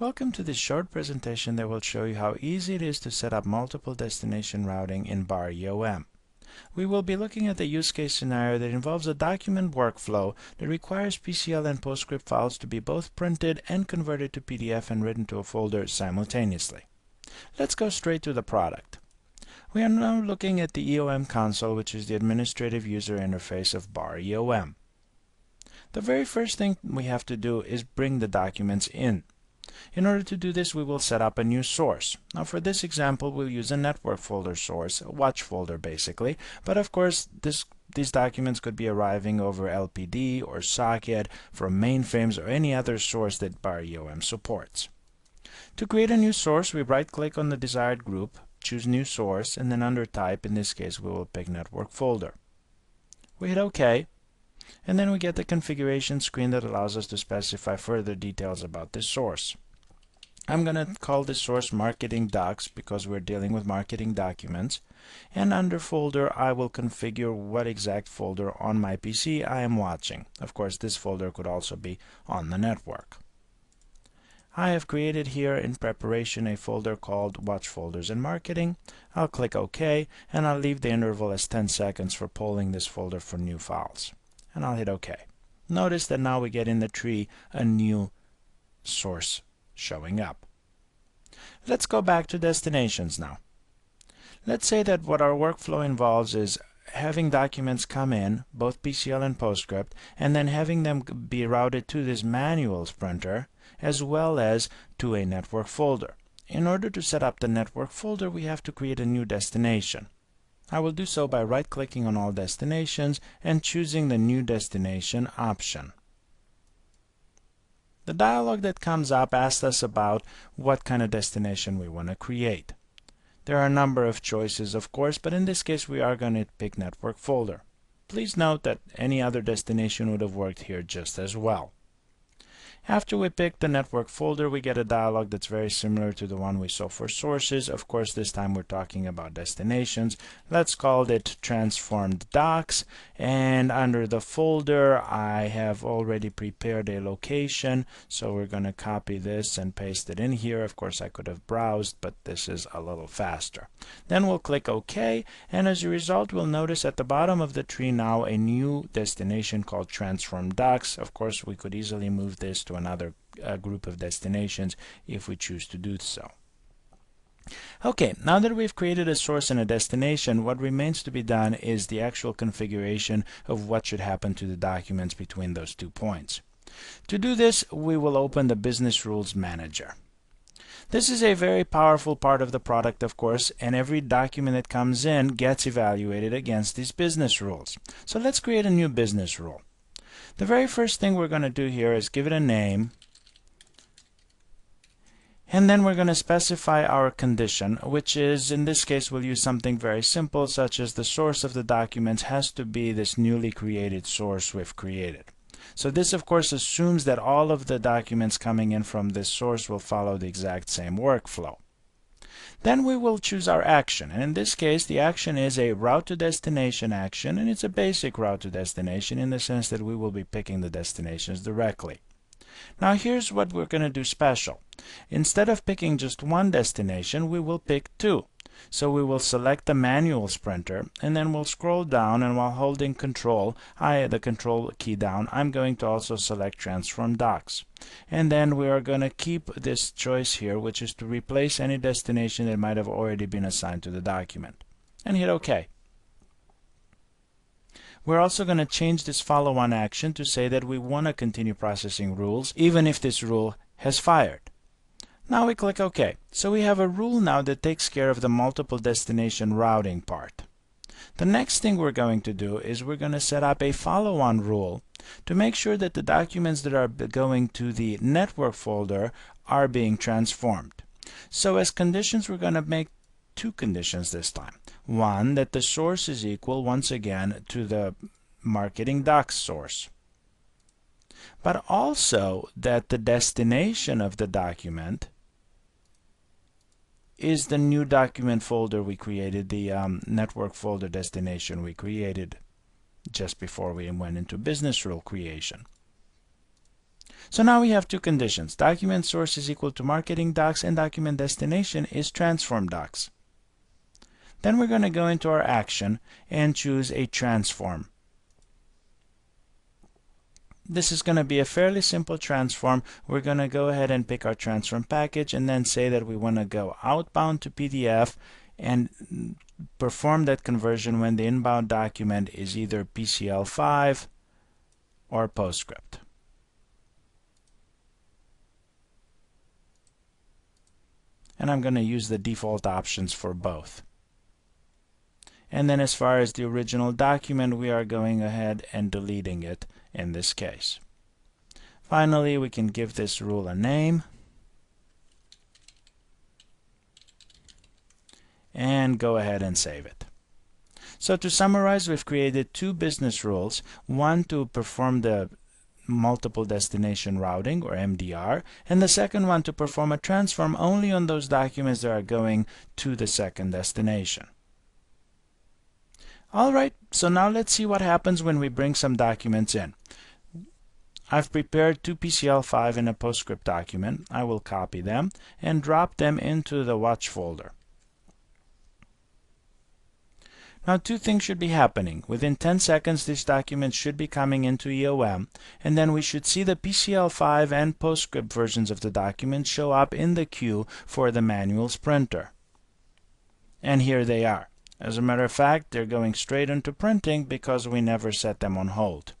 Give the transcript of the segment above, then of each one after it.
Welcome to this short presentation that will show you how easy it is to set up multiple destination routing in Barr EOM. We will be looking at the use case scenario that involves a document workflow that requires PCL and PostScript files to be both printed and converted to PDF and written to a folder simultaneously. Let's go straight to the product. We are now looking at the EOM console, which is the administrative user interface of Barr EOM. The very first thing we have to do is bring the documents in. In order to do this, we will set up a new source. Now for this example, we'll use a network folder source, a watch folder basically, but of course these documents could be arriving over LPD or socket from mainframes or any other source that Barr EOM supports. To create a new source, we right-click on the desired group, choose New Source, and then under Type, in this case, we will pick Network Folder. We hit OK, and then we get the configuration screen that allows us to specify further details about this source. I'm going to call this source Marketing Docs because we're dealing with marketing documents. And under Folder, I will configure what exact folder on my PC I am watching. Of course, this folder could also be on the network. I have created here in preparation a folder called Watch Folders and Marketing. I'll click OK, and I'll leave the interval as 10 seconds for polling this folder for new files. And I'll hit OK. Notice that now we get in the tree a new source showing up. Let's go back to destinations now. Let's say that what our workflow involves is having documents come in, both PCL and PostScript, and then having them be routed to this manuals printer as well as to a network folder. In order to set up the network folder, we have to create a new destination. I will do so by right-clicking on all destinations and choosing the New Destination option. The dialog that comes up asks us about what kind of destination we want to create. There are a number of choices, of course, but in this case we are going to pick Network Folder. Please note that any other destination would have worked here just as well. After we pick the network folder, we get a dialog that's very similar to the one we saw for sources. Of course, this time we're talking about destinations. Let's call it Transformed Docs. And under the folder, I have already prepared a location. So we're going to copy this and paste it in here. Of course, I could have browsed, but this is a little faster. Then we'll click OK. And as a result, we'll notice at the bottom of the tree now a new destination called Transformed Docs. Of course, we could easily move this to another group of destinations if we choose to do so. Okay, now that we've created a source and a destination, what remains to be done is the actual configuration of what should happen to the documents between those 2 points. To do this, we will open the Business Rules Manager. This is a very powerful part of the product, of course, and every document that comes in gets evaluated against these business rules. So let's create a new business rule. The very first thing we're going to do here is give it a name, and then we're going to specify our condition, which is, in this case, we'll use something very simple, such as the source of the documents has to be this newly created source we've created. So this, of course, assumes that all of the documents coming in from this source will follow the exact same workflow. Then we will choose our action, and in this case the action is a route to destination action, and it's a basic route to destination in the sense that we will be picking the destinations directly. Now here's what we're going to do special. Instead of picking just one destination, we will pick 2. So we will select the manuals printer, and then we'll scroll down, and while holding the control key down, I'm going to also select Transform Docs. And then we are going to keep this choice here, which is to replace any destination that might have already been assigned to the document. And hit OK. We're also going to change this follow-on action to say that we want to continue processing rules, even if this rule has fired. Now we click OK. So we have a rule now that takes care of the multiple destination routing part. The next thing we're going to do is we're going to set up a follow-on rule to make sure that the documents that are going to the network folder are being transformed. So as conditions, we're going to make 2 conditions this time. One, that the source is equal, once again, to the marketing docs source. But also that the destination of the document is the new document folder we created, the network folder destination we created just before we went into business rule creation. So now we have two conditions. Document source is equal to marketing docs and document destination is transform docs. Then we're going to go into our action and choose a transform. This is going to be a fairly simple transform. We're going to go ahead and pick our transform package and then say that we want to go outbound to PDF and perform that conversion when the inbound document is either PCL5 or PostScript. And I'm going to use the default options for both. And then as far as the original document, we are going ahead and deleting it in this case. Finally, we can give this rule a name and go ahead and save it. So to summarize, we've created two business rules, one to perform the multiple destination routing or MDR, and the second one to perform a transform only on those documents that are going to the second destination. Alright, so now let's see what happens when we bring some documents in. I've prepared two PCL5 in a PostScript document. I will copy them and drop them into the watch folder. Now two things should be happening. Within 10 seconds these documents should be coming into EOM, and then we should see the PCL5 and PostScript versions of the document show up in the queue for the manuals printer. And here they are. As a matter of fact, they're going straight into printing because we never set them on hold.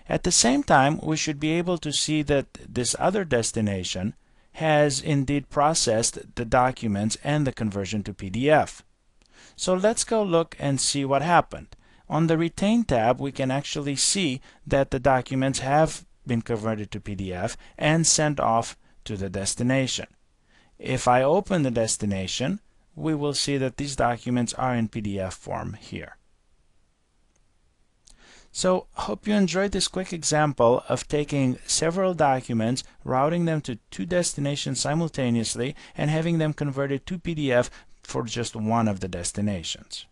At the same time, we should be able to see that this other destination has indeed processed the documents and the conversion to PDF. So let's go look and see what happened. On the Retain tab, we can actually see that the documents have been converted to PDF and sent off to the destination. If I open the destination, we will see that these documents are in PDF form here. So, hope you enjoyed this quick example of taking several documents, routing them to two destinations simultaneously, and having them converted to PDF for just one of the destinations.